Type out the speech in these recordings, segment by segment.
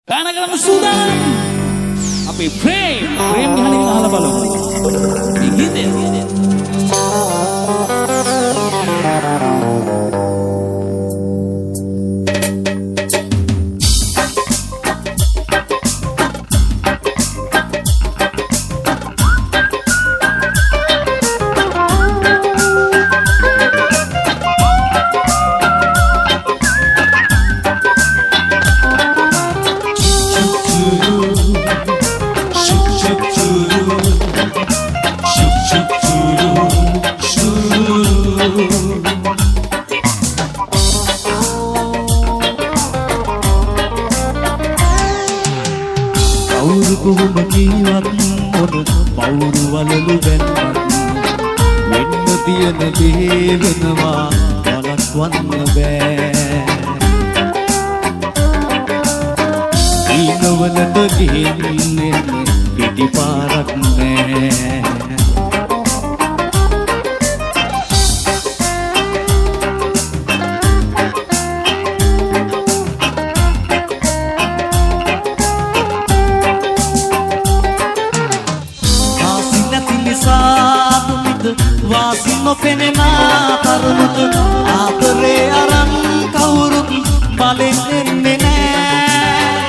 Karena kamu sudah apa frame di hari ini halah balong gitu ya. Pauruku makiwat mono pauru walalu benmat Wenna tiyana devenawa walakwanna bෑ ඊනවලට ගිහින් එන්න පිටි පාරක් නෑ වාසි නොපෙනෙන තරුණුට ආදරේ අරන් කවුරුත් බලෙන් එන්නේ නෑ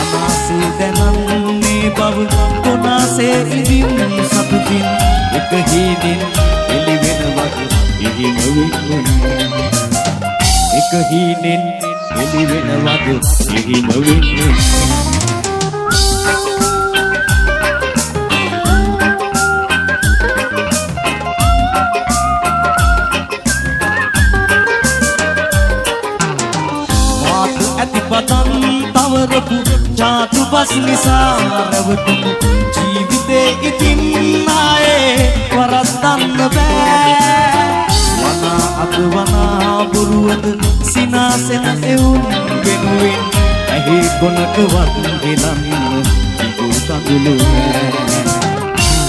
අනාසේ දැනන්නේ බව කොනාසේ ඉදින් සතුටින් එක හීනෙන් එළි වෙන වගේ එහි නොවෙන්නේ එක හීනෙන් එළි වෙන වගේ එහි නොවෙන්නේ පතන් තවරපු ජාතු බස් නිසා රැවටුණු ජීවිතේ ඉතින් ආයේ වරද්දන්න බෑ වනා අද වනා බොරුවද සිනාසෙන එවුන් වෙනුවෙන් ඇහි කොනකවත් ගෙලන්න කිඹුල් කඳුළු නෑ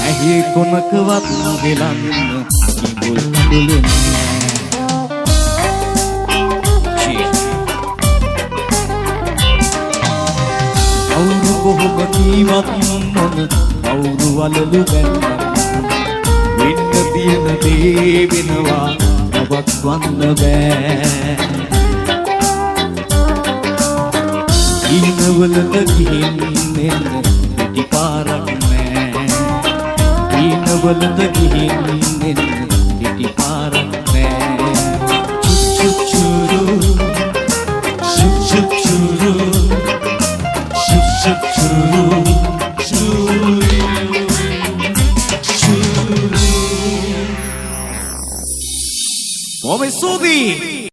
ඇහි කොනකවත් ගෙලන්න කිඹුල් කඳුළු නෑ කොහොම කීවත් මොන කවුරු වලලු බැන්නත් වෙන්න තියෙන දේ වෙනවා නවත්වන්න බෑ ඊනවලට ගිහින් එන්න පිටි පාරක් නෑ ඊනවලට ගිහින් එන්න පිටි පාරක් නෑ චුච් චුරු චුච් චුච් චුරු Mommy Subi